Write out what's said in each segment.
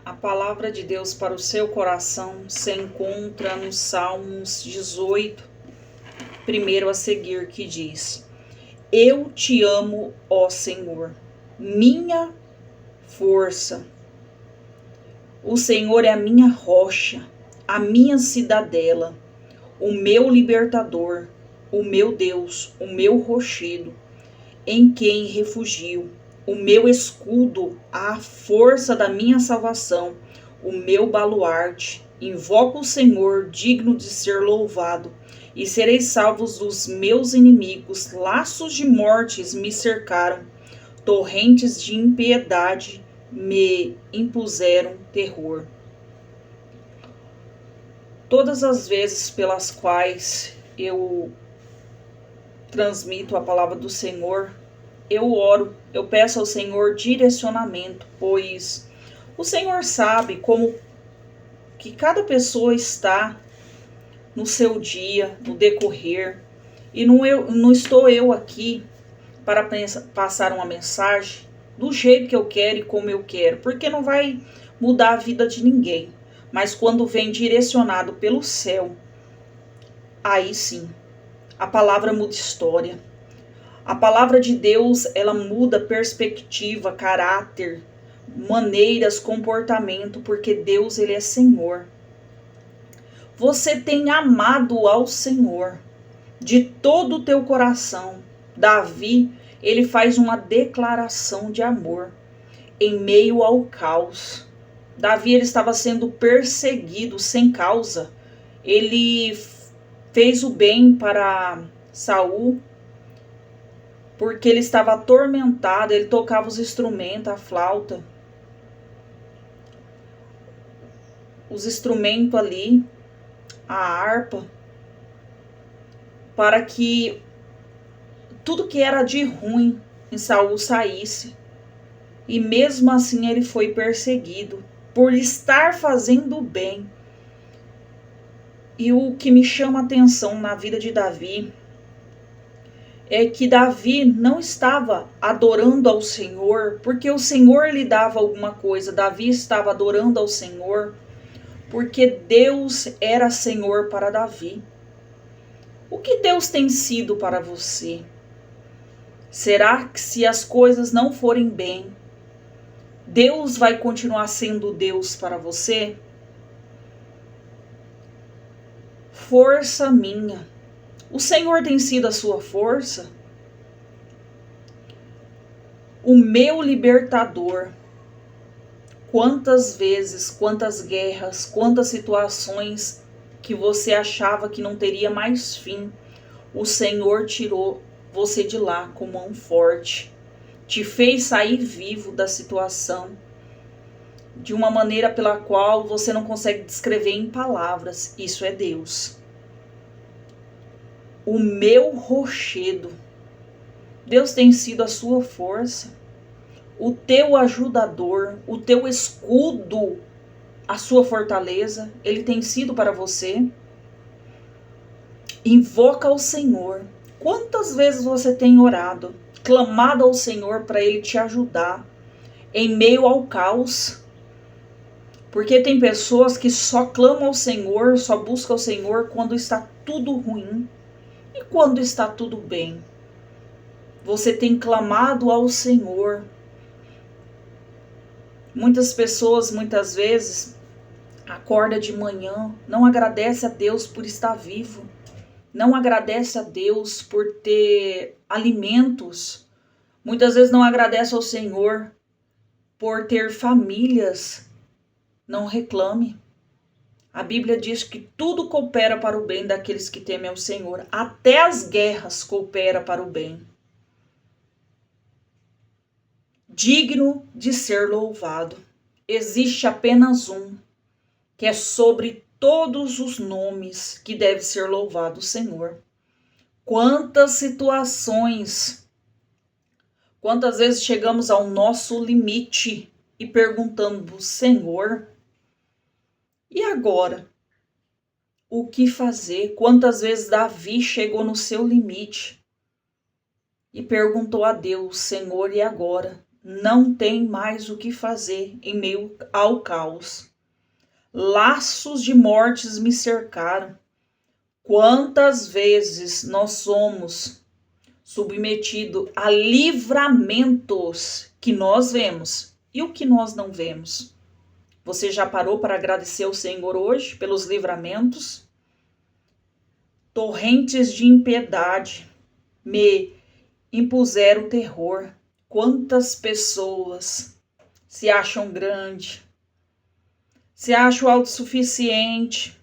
A palavra de Deus para o seu coração se encontra no Salmos 18, primeiro a seguir, que diz: Eu te amo, ó Senhor, minha força. O Senhor é a minha rocha, a minha cidadela, o meu libertador, o meu Deus, o meu rochedo, em quem refugio, o meu escudo, a força da minha salvação, o meu baluarte. Invoco o Senhor, digno de ser louvado, e sereis salvos dos meus inimigos. Laços de mortes me cercaram, torrentes de impiedade me impuseram terror. Todas as vezes pelas quais eu transmito a palavra do Senhor, eu oro, eu peço ao Senhor direcionamento, pois o Senhor sabe como que cada pessoa está no seu dia, no decorrer, e não estou eu aqui para passar uma mensagem do jeito que eu quero e como eu quero, porque não vai mudar a vida de ninguém. Mas quando vem direcionado pelo céu, aí sim, a palavra muda história. A palavra de Deus, ela muda perspectiva, caráter, maneiras, comportamento, porque Deus, ele é Senhor. Você tem amado ao Senhor de todo o teu coração. Davi, ele faz uma declaração de amor em meio ao caos. Davi, ele estava sendo perseguido sem causa. Ele fez o bem para Saul, porque ele estava atormentado, ele tocava os instrumentos, a flauta, os instrumentos ali, a harpa, para que tudo que era de ruim em Saul saísse. E mesmo assim ele foi perseguido por estar fazendo o bem. E o que me chama a atenção na vida de Davi é que Davi não estava adorando ao Senhor porque o Senhor lhe dava alguma coisa. Davi estava adorando ao Senhor porque Deus era Senhor para Davi. O que Deus tem sido para você? Será que se as coisas não forem bem, Deus vai continuar sendo Deus para você? Força minha. O Senhor tem sido a sua força? O meu libertador. Quantas vezes, quantas guerras, quantas situações que você achava que não teria mais fim, o Senhor tirou você de lá com mão forte, te fez sair vivo da situação, de uma maneira pela qual você não consegue descrever em palavras. Isso é Deus. O meu rochedo. Deus tem sido a sua força, o teu ajudador, o teu escudo, a sua fortaleza. Ele tem sido para você. Invoca ao Senhor. Quantas vezes você tem orado, clamado ao Senhor para Ele te ajudar em meio ao caos? Porque tem pessoas que só clamam ao Senhor, só buscam ao Senhor quando está tudo ruim. E quando está tudo bem? Você tem clamado ao Senhor. Muitas pessoas, muitas vezes, acorda de manhã, não agradece a Deus por estar vivo. Não agradece a Deus por ter alimentos. Muitas vezes não agradece ao Senhor por ter famílias. Não reclame. A Bíblia diz que tudo coopera para o bem daqueles que temem ao Senhor. Até as guerras cooperam para o bem. Digno de ser louvado. Existe apenas um, que é sobre todos os nomes, que deve ser louvado o Senhor. Quantas situações, quantas vezes chegamos ao nosso limite e perguntamos: Senhor, e agora? O que fazer? Quantas vezes Davi chegou no seu limite e perguntou a Deus: Senhor, e agora? não tem mais o que fazer em meio ao caos. Laços de mortes me cercaram. Quantas vezes nós somos submetidos a livramentos que nós vemos e o que nós não vemos? Você já parou para agradecer ao Senhor hoje pelos livramentos? Torrentes de impiedade me impuseram terror. Quantas pessoas se acham grande, se acham autossuficiente,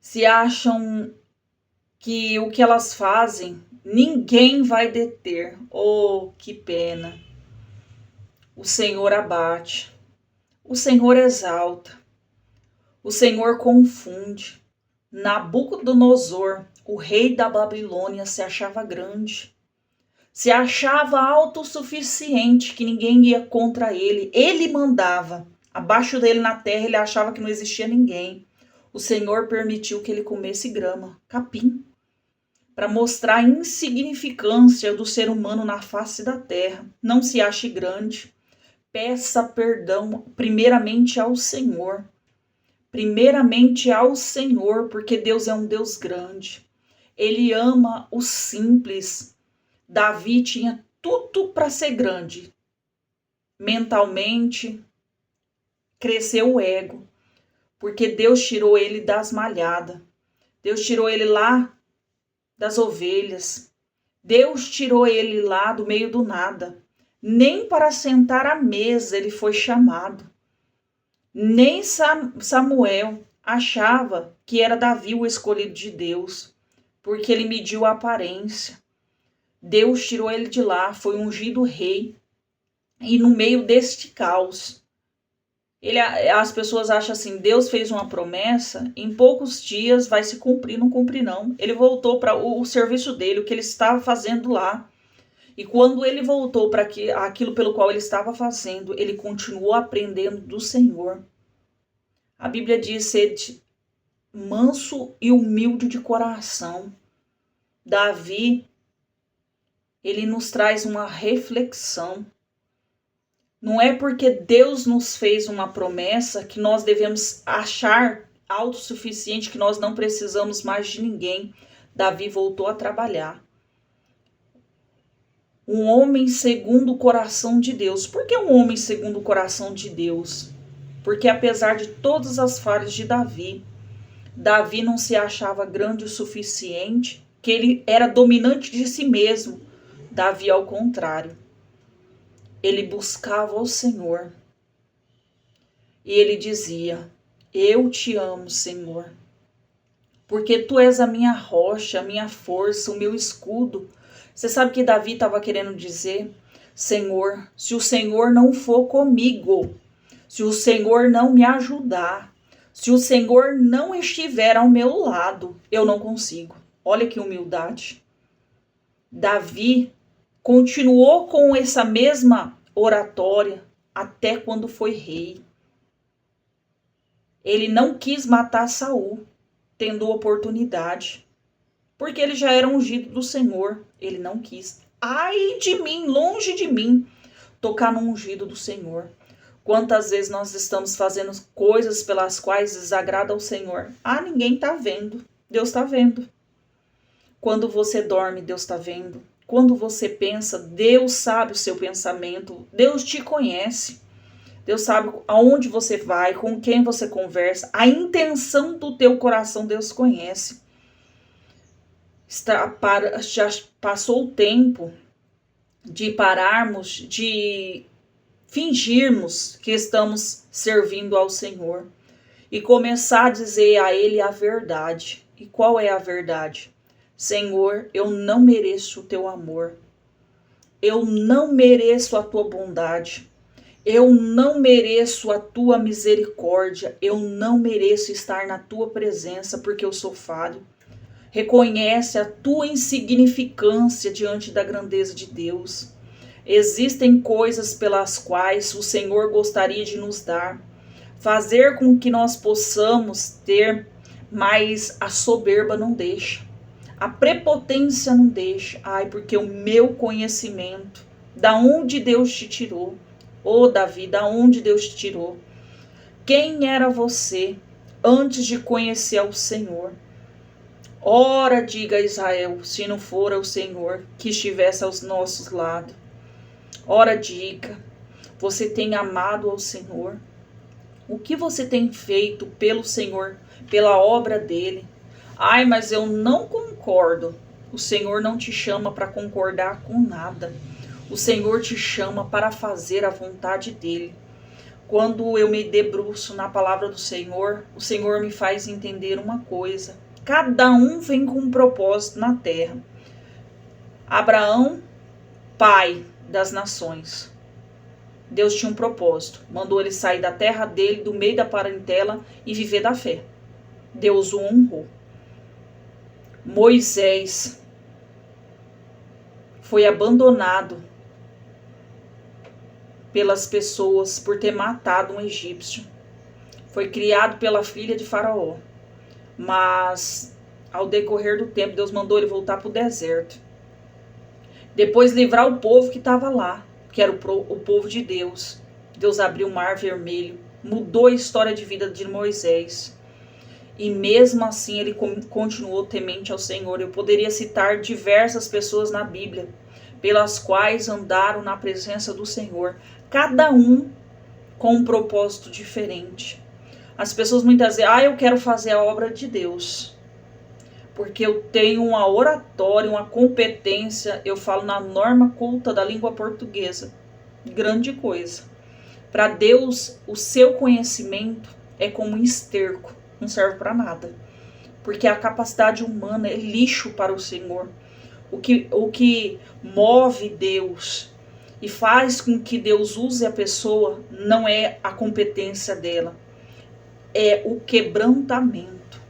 se acham que o que elas fazem ninguém vai deter. Oh, que pena! O Senhor abate, o Senhor exalta, o Senhor confunde. Nabucodonosor, o rei da Babilônia, se achava grande, se achava autossuficiente, que ninguém ia contra ele. Ele mandava. Abaixo dele na terra ele achava que não existia ninguém. O Senhor permitiu que ele comesse grama, capim, para mostrar a insignificância do ser humano na face da terra. Não se ache grande. Peça perdão primeiramente ao Senhor. Primeiramente ao Senhor, porque Deus é um Deus grande. Ele ama os simples. Davi tinha tudo para ser grande. Mentalmente, cresceu o ego, porque Deus tirou ele das malhadas. Deus tirou ele lá das ovelhas. Deus tirou ele lá do meio do nada. Nem para sentar à mesa ele foi chamado. Nem Samuel achava que era Davi o escolhido de Deus, porque ele mediu a aparência. Deus tirou ele de lá, foi ungido rei. E no meio deste caos, as pessoas acham assim, Deus fez uma promessa, em poucos dias vai se cumprir, não cumprir não. Ele voltou para o serviço dele, o que ele estava fazendo lá. E quando ele voltou para aquilo pelo qual ele estava fazendo, ele continuou aprendendo do Senhor. A Bíblia diz ser manso e humilde de coração. Davi, ele nos traz uma reflexão. Não é porque Deus nos fez uma promessa que nós devemos achar autossuficiente, que nós não precisamos mais de ninguém. Davi voltou a trabalhar. Um homem segundo o coração de Deus. Por que um homem segundo o coração de Deus? Porque apesar de todas as falhas de Davi, Davi não se achava grande o suficiente, que ele era dominante de si mesmo. Davi, ao contrário, ele buscava o Senhor. E ele dizia, eu te amo, Senhor, porque tu és a minha rocha, a minha força, o meu escudo. Você sabe o que Davi estava querendo dizer? Senhor, se o Senhor não for comigo, se o Senhor não me ajudar, se o Senhor não estiver ao meu lado, eu não consigo. Olha que humildade. Davi continuou com essa mesma oratória até quando foi rei. Ele não quis matar Saul, tendo oportunidade, porque ele já era ungido do Senhor. Ele não quis. Ai de mim, longe de mim, tocar no ungido do Senhor. Quantas vezes nós estamos fazendo coisas pelas quais desagrada ao Senhor? Ah, ninguém está vendo. Deus está vendo. Quando você dorme, Deus está vendo. Quando você pensa, Deus sabe o seu pensamento. Deus te conhece. Deus sabe aonde você vai, com quem você conversa. A intenção do teu coração, Deus conhece. Já passou o tempo de pararmos, de fingirmos que estamos servindo ao Senhor e começar a dizer a Ele a verdade. E qual é a verdade? Senhor, eu não mereço o teu amor. Eu não mereço a tua bondade. Eu não mereço a tua misericórdia. Eu não mereço estar na tua presença porque eu sou falho. Reconhece a tua insignificância diante da grandeza de Deus. Existem coisas pelas quais o Senhor gostaria de nos dar, fazer com que nós possamos ter, mas a soberba não deixa, a prepotência não deixa. Ai, porque o meu conhecimento, Da onde Deus te tirou? Ô Davi, da onde Deus te tirou? Quem era você antes de conhecer ao Senhor? Ora, diga a Israel, se não for o Senhor que estivesse aos nossos lados. Ora, diga, você tem amado ao Senhor? O que você tem feito pelo Senhor, pela obra dele? Ai, mas eu não concordo. O Senhor não te chama para concordar com nada. O Senhor te chama para fazer a vontade dele. Quando eu me debruço na palavra do Senhor, o Senhor me faz entender uma coisa. Cada um vem com um propósito na terra. Abraão, pai das nações. Deus tinha um propósito. Mandou ele sair da terra dele, do meio da parentela e viver da fé. Deus o honrou. Moisés foi abandonado pelas pessoas por ter matado um egípcio. Foi criado pela filha de Faraó. Mas, ao decorrer do tempo, Deus mandou ele voltar para o deserto. Depois livrar o povo que estava lá, que era o povo de Deus. Deus abriu o mar vermelho, mudou a história de vida de Moisés. E mesmo assim ele continuou temente ao Senhor. Eu poderia citar diversas pessoas na Bíblia, pelas quais andaram na presença do Senhor. Cada um com um propósito diferente. As pessoas muitas vezes, eu quero fazer a obra de Deus, porque eu tenho uma oratória, uma competência, eu falo na norma culta da língua portuguesa. Grande coisa. Para Deus, o seu conhecimento é como um esterco, não serve para nada. Porque a capacidade humana é lixo para o Senhor. O que move Deus e faz com que Deus use a pessoa não é a competência dela, é o quebrantamento.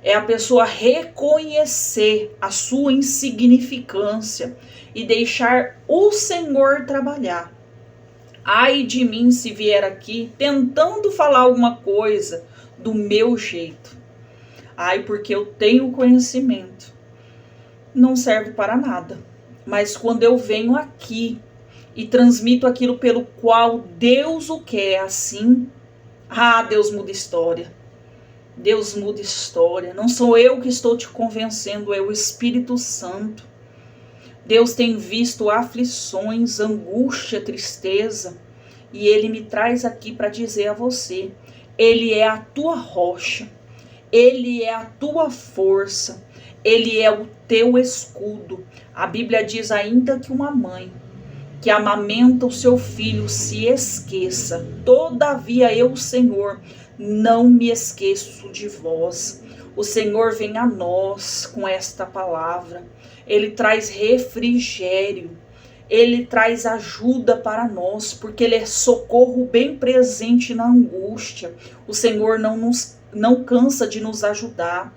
É a pessoa reconhecer a sua insignificância e deixar o Senhor trabalhar. Ai de mim se vier aqui tentando falar alguma coisa do meu jeito. Ai, porque eu tenho conhecimento. Não serve para nada. Mas quando eu venho aqui e transmito aquilo pelo qual Deus o quer assim, Deus muda história. Deus muda história. Não sou eu que estou te convencendo, é o Espírito Santo. Deus tem visto aflições, angústia, tristeza, e Ele me traz aqui para dizer a você, Ele é a tua rocha, Ele é a tua força, Ele é o teu escudo. A Bíblia diz ainda que uma mãe que amamenta o seu filho se esqueça. Todavia eu, Senhor, não me esqueço de vós. O Senhor vem a nós com esta palavra. Ele traz refrigério. Ele traz ajuda para nós, porque Ele é socorro bem presente na angústia. O Senhor não cansa de nos ajudar.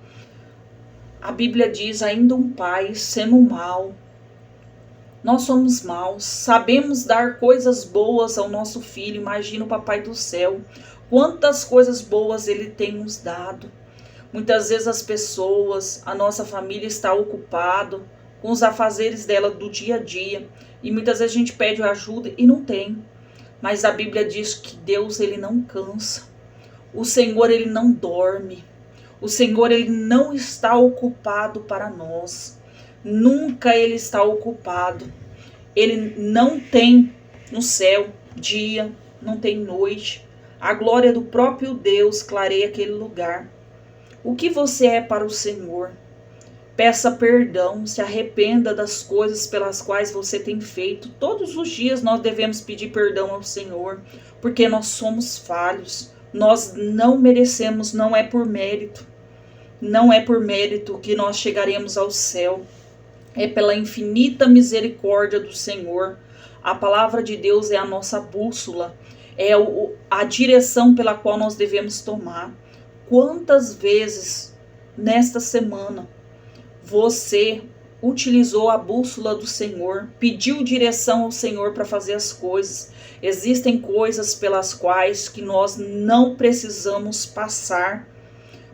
A Bíblia diz, ainda um pai sendo mal. Nós somos maus, sabemos dar coisas boas ao nosso filho. Imagina o Papai do Céu, quantas coisas boas Ele tem nos dado. Muitas vezes as pessoas, a nossa família está ocupado com os afazeres dela do dia a dia. E muitas vezes a gente pede ajuda e não tem. Mas a Bíblia diz que Deus, Ele não cansa. O Senhor, Ele não dorme. O Senhor, Ele não está ocupado para nós. Nunca Ele está ocupado. Ele não tem no céu dia, não tem noite. A glória do próprio Deus clareia aquele lugar. O que você é para o Senhor? Peça perdão, se arrependa das coisas pelas quais você tem feito. Todos os dias nós devemos pedir perdão ao Senhor, porque nós somos falhos. Nós não merecemos, não é por mérito. Não é por mérito que nós chegaremos ao céu. É pela infinita misericórdia do Senhor. A palavra de Deus é a nossa bússola. É a direção pela qual nós devemos tomar. Quantas vezes nesta semana você utilizou a bússola do Senhor, pediu direção ao Senhor para fazer as coisas? Existem coisas pelas quais que nós não precisamos passar,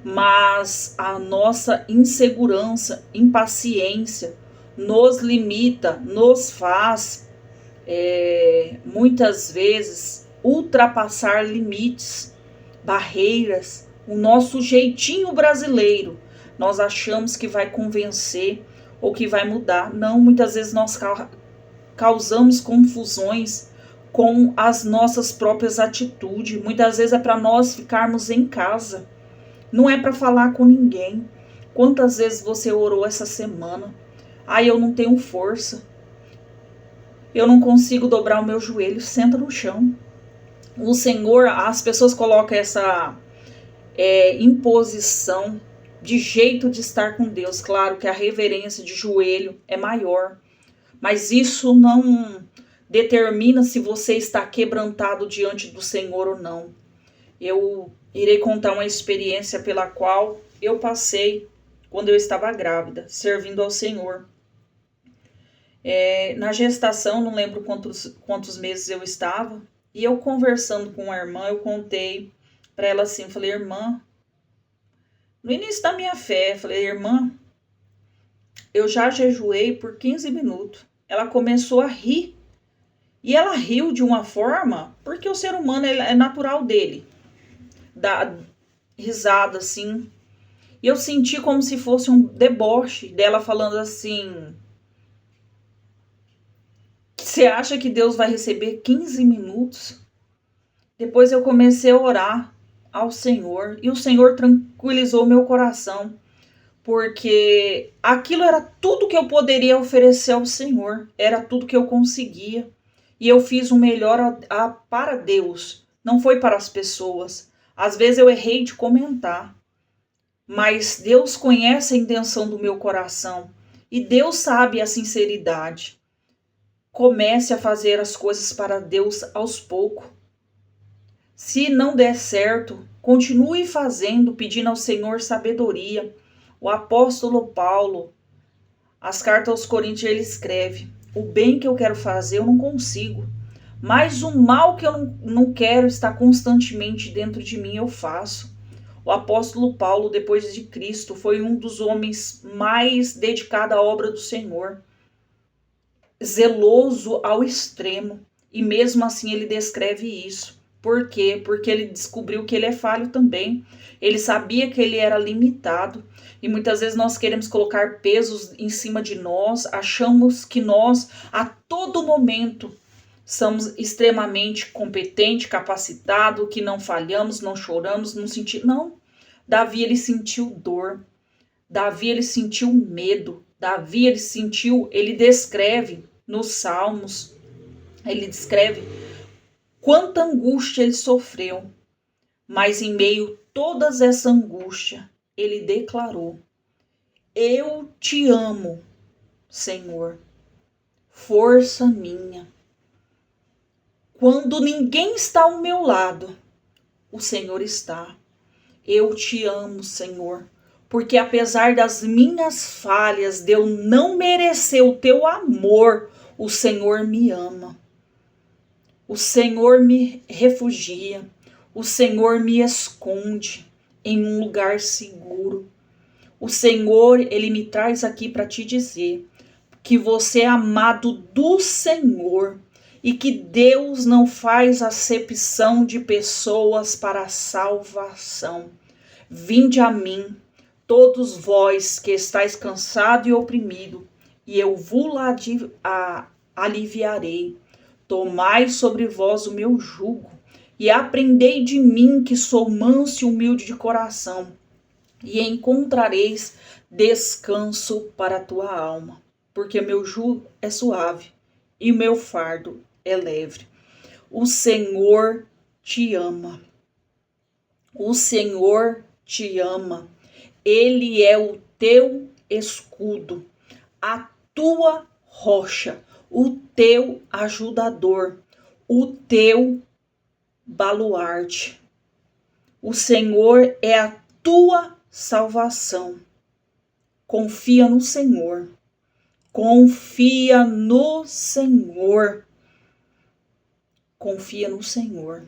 mas a nossa insegurança, impaciência, nos limita, nos faz muitas vezes ultrapassar limites, barreiras, o nosso jeitinho brasileiro. Nós achamos que vai convencer ou que vai mudar. Não, muitas vezes nós causamos confusões com as nossas próprias atitudes. Muitas vezes é para nós ficarmos em casa. Não é para falar com ninguém. Quantas vezes você orou essa semana? Eu não tenho força. Eu não consigo dobrar o meu joelho. Senta no chão. O Senhor, as pessoas colocam essa imposição de jeito de estar com Deus. Claro que a reverência de joelho é maior. Mas isso não determina se você está quebrantado diante do Senhor ou não. Eu irei contar uma experiência pela qual eu passei quando eu estava grávida, servindo ao Senhor. Na gestação, não lembro quantos meses eu estava, e eu conversando com a irmã, eu contei para ela assim, falei, irmã, no início da minha fé, falei, irmã, eu já jejuei por 15 minutos. Ela começou a rir, e ela riu de uma forma, porque o ser humano é natural dele, dá risada assim, e eu senti como se fosse um deboche dela falando assim, você acha que Deus vai receber 15 minutos? Depois eu comecei a orar ao Senhor, e o Senhor tranquilizou meu coração, porque aquilo era tudo que eu poderia oferecer ao Senhor, era tudo que eu conseguia, e eu fiz o melhor para Deus, não foi para as pessoas. Às vezes eu errei de comentar, mas Deus conhece a intenção do meu coração, e Deus sabe a sinceridade. Comece a fazer as coisas para Deus aos poucos. Se não der certo, continue fazendo, pedindo ao Senhor sabedoria. O apóstolo Paulo, as cartas aos Coríntios, ele escreve, o bem que eu quero fazer eu não consigo, mas o mal que eu não quero estar constantemente dentro de mim eu faço. O apóstolo Paulo, depois de Cristo, foi um dos homens mais dedicados à obra do Senhor, zeloso ao extremo, e mesmo assim ele descreve isso. Por quê? Porque ele descobriu que ele é falho também. Ele sabia que ele era limitado. E muitas vezes nós queremos colocar pesos em cima de nós. Achamos que nós, a todo momento, somos extremamente competentes, capacitados, que não falhamos, não choramos, não sentimos. Não. Davi, ele sentiu dor. Davi, ele sentiu medo. Davi, ele descreve nos Salmos, ele descreve quanta angústia ele sofreu, mas em meio a toda essa angústia, ele declarou, eu te amo, Senhor, força minha. Quando ninguém está ao meu lado, o Senhor está. Eu te amo, Senhor, porque apesar das minhas falhas, de eu não merecer o teu amor, o Senhor me ama. O Senhor me refugia, o Senhor me esconde em um lugar seguro. O Senhor, ele me traz aqui para te dizer que você é amado do Senhor e que Deus não faz acepção de pessoas para a salvação. Vinde a mim, todos vós que estáis cansado e oprimido, e eu vos aliviarei. Tomai sobre vós o meu jugo, e aprendei de mim, que sou manso e humilde de coração, e encontrareis descanso para a tua alma, porque meu jugo é suave e o meu fardo é leve. O Senhor te ama. O Senhor te ama. Ele é o teu escudo, a tua rocha, o teu ajudador, o teu baluarte. O Senhor é a tua salvação. Confia no Senhor. Confia no Senhor. Confia no Senhor.